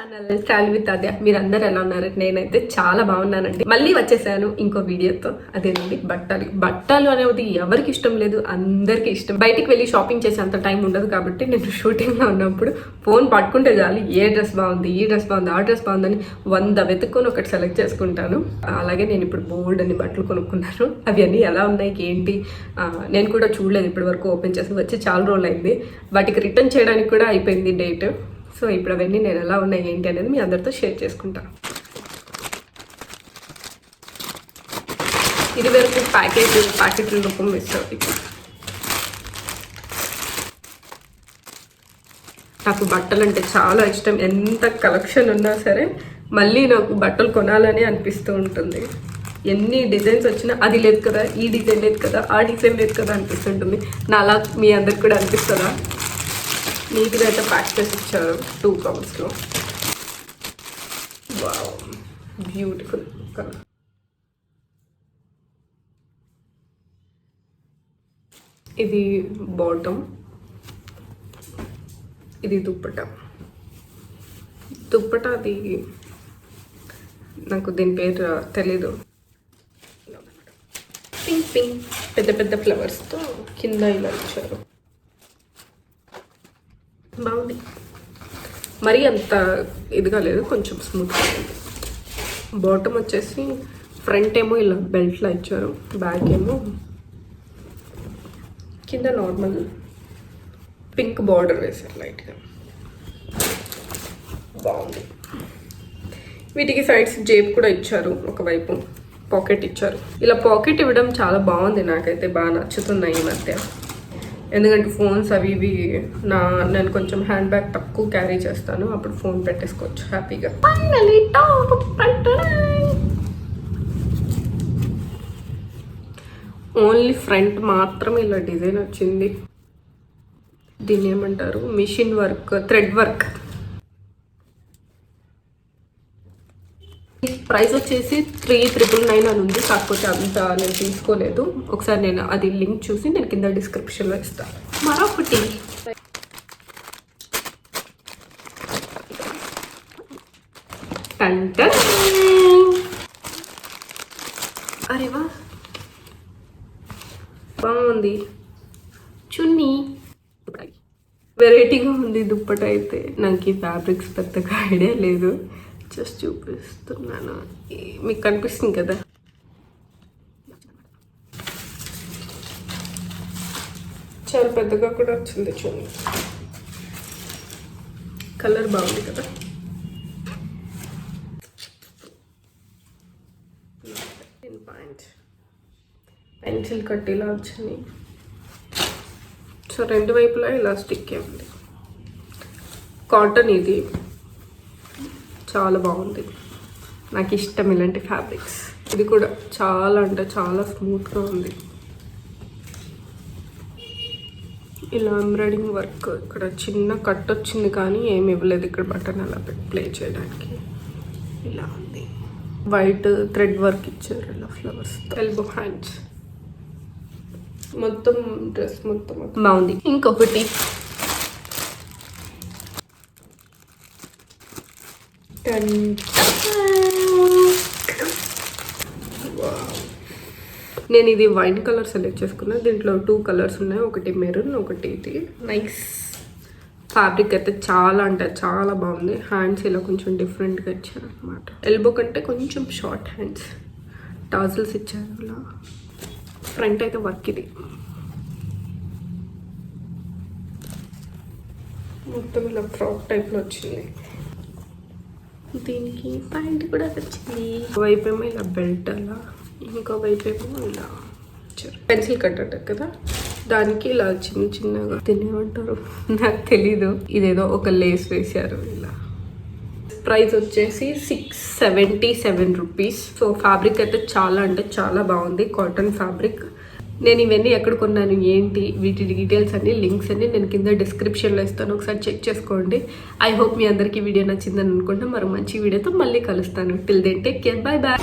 Channel style with ఆద్య. మీరందరూ ఎలా ఉన్నారు? నేనైతే చాలా బాగున్నానండి. మళ్ళీ వచ్చేసాను ఇంకో వీడియోతో. అదేనండి బట్టలు అనేది ఎవరికి ఇష్టం లేదు, అందరికి ఇష్టం. బయటికి వెళ్ళి షాపింగ్ చేసే అంత టైం ఉండదు కాబట్టి నేను షూటింగ్ లో ఉన్నప్పుడు ఫోన్ పట్టుకుంటే చాలు ఏ డ్రెస్ బాగుంది, ఈ డ్రెస్ బాగుంది, ఆ డ్రెస్ బాగుందని 100 వెతుక్కొని ఒకటి సెలెక్ట్ చేసుకుంటాను. అలాగే నేను ఇప్పుడు బోల్డ్ అని బట్టలు కొనుక్కున్నాను. అవి అన్నీ ఎలా ఉన్నాయి ఏంటి నేను కూడా చూడలేదు ఇప్పటి వరకు. ఓపెన్ చేసి వచ్చి చాలా రోజులు అయింది. వాటికి రిటర్న్ చేయడానికి కూడా అయిపోయింది డేట్. సో ఇప్పుడు అవన్నీ నేను ఎలా ఉన్నాయి ఏంటి అనేది మీ అందరితో షేర్ చేసుకుంటాను. ఇది వరకు ప్యాకెట్ల రూపం ఇస్తుంది. నాకు బట్టలు అంటే చాలా ఇష్టం. ఎంత కలెక్షన్ ఉన్నా సరే మళ్ళీ నాకు బట్టలు కొనాలని అనిపిస్తూ ఉంటుంది. ఎన్ని డిజైన్స్ వచ్చినా అది లేదు కదా, ఈ డిజైన్ లేదు కదా, ఆ డిజైన్ లేదు కదా అనిపిస్తుంటుంది. నా అలా మీ అందరికి కూడా అనిపిస్తుందా? నీట్గా అయితే ప్యాక్ చేసి ఇచ్చారు 2 కవర్స్లో. Wow, beautiful colour. ఇది బాటమ్, ఇది దుప్పటా. అది నాకు దీని పేరు తెలీదు. పింక్ పెద్ద పెద్ద ఫ్లవర్స్తో కింద ఇలా ఇచ్చారు. బాగుంది. మరీ అంత ఇదిగా లేదు, కొంచెం స్మూత్గా ఉంది. బాటమ్ వచ్చేసి ఫ్రంట్ ఏమో ఇలా బెల్ట్లా ఇచ్చారు, బ్యాక్ ఏమో కింద నార్మల్ పింక్ బార్డర్ వేశారు లైట్గా. బాగుంది. వీటికి సైడ్స్ జేబ్ కూడా ఇచ్చారు, ఒకవైపు పాకెట్ ఇచ్చారు. ఇలా పాకెట్ ఇవ్వడం చాలా బాగుంది. నాకైతే బాగా నచ్చుతున్నాయి ఈ మధ్య. ఎందుకంటే ఫోన్స్ అవి ఇవి నేను కొంచెం హ్యాండ్ బ్యాగ్ తక్కువ క్యారీ చేస్తాను, అప్పుడు ఫోన్ పెట్టేసుకోవచ్చు హ్యాపీగా. ఓన్లీ ఫ్రంట్ మాత్రం ఇలా డిజైన్ వచ్చింది. దీన్ని ఏమంటారు? Machine work, thread work. Price వచ్చేసి 3,999 అని ఉంది. కాకపోతే అంత నేను తీసుకోలేదు. ఒకసారి నేను అది లింక్ చూసి నేను కింద డిస్క్రిప్షన్లో ఇస్తాను. మరొకటి అరేవా బాగుంది. చున్నీ వెరైటీగా ఉంది. దుప్పట అయితే నాకు ఈ ఫ్యాబ్రిక్స్ పెద్దగా ఐడియా లేదు, జస్ట్ చూపిస్తున్నాను. మీకు కనిపిస్తుంది కదా. చాలా పెద్దగా కూడా వచ్చింది చూడండి. కలర్ బాగుంది కదా. పెన్సిల్ కట్ ఇలా వచ్చింది. సో 2 వైపులా ఇలా స్టిక్ ఉంది. కాటన్ ఇది చాలా బాగుంది. నాకు ఇష్టం ఇలాంటి ఫ్యాబ్రిక్స్. ఇది కూడా చాలా అంటే చాలా స్మూత్గా ఉంది. ఇలా ఎంబ్రాయిడింగ్ వర్క్. ఇక్కడ చిన్న కట్ వచ్చింది కానీ ఏమి ఇవ్వలేదు ఇక్కడ బటన్ అలా ప్లే చేయడానికి. ఇలా ఉంది. వైట్ థ్రెడ్ వర్క్ ఇచ్చారు ఇలా ఫ్లవర్స్. Elbow hands. మొత్తం డ్రెస్ మొత్తం బాగుంది. ఇంకొకటి నేను ఇది వైట్ కలర్ సెలెక్ట్ చేసుకున్నా. దీంట్లో 2 కలర్స్ ఉన్నాయి, ఒకటి మెరూన్, ఒకటి ఇది. నైస్ ఫ్యాబ్రిక్ అయితే చాలా అంటే చాలా బాగుంది. హ్యాండ్స్ ఇలా కొంచెం డిఫరెంట్గా ఇచ్చారు అనమాట. ఎల్బో కంటే కొంచెం షార్ట్ హ్యాండ్స్. టాజిల్స్ ఇచ్చారు ఇలా. ఫ్రంట్ అయితే వర్క్. ఇది మొత్తం ఇలా ఫ్రాక్ టైప్లో వచ్చింది. దీనికి ప్యాంట్ కూడా వచ్చింది. వైపు ఏమో ఇలా బెల్ట్ అలా, ఇంకో వైపు ఏమో ఇలా ఇచ్చారు. పెన్సిల్ కట్ అంటారు కదా, దానికి ఇలా చిన్న చిన్నగా దీన్ని ఏమంటారు నాకు తెలీదు. ఇదేదో ఒక లేస్ వేసారు ఇలా. ప్రైస్ వచ్చేసి 677 రూపీస్. సో ఫ్యాబ్రిక్ అయితే చాలా అంటే చాలా బాగుంది. Cotton fabric. నేను ఇవన్నీ ఎక్కడ కొన్నాను ఏంటి వీటి డీటెయిల్స్ అన్ని లింక్స్ అన్ని నేను కింద డిస్క్రిప్షన్లో ఇస్తాను, ఒకసారి చెక్ చేసుకోండి. ఐ హోప్ మీ అందరికీ వీడియో నచ్చిందని అనుకుంటా. మరో మంచి వీడియోతో మళ్ళీ కలుస్తాను. Till then take care, bye bye.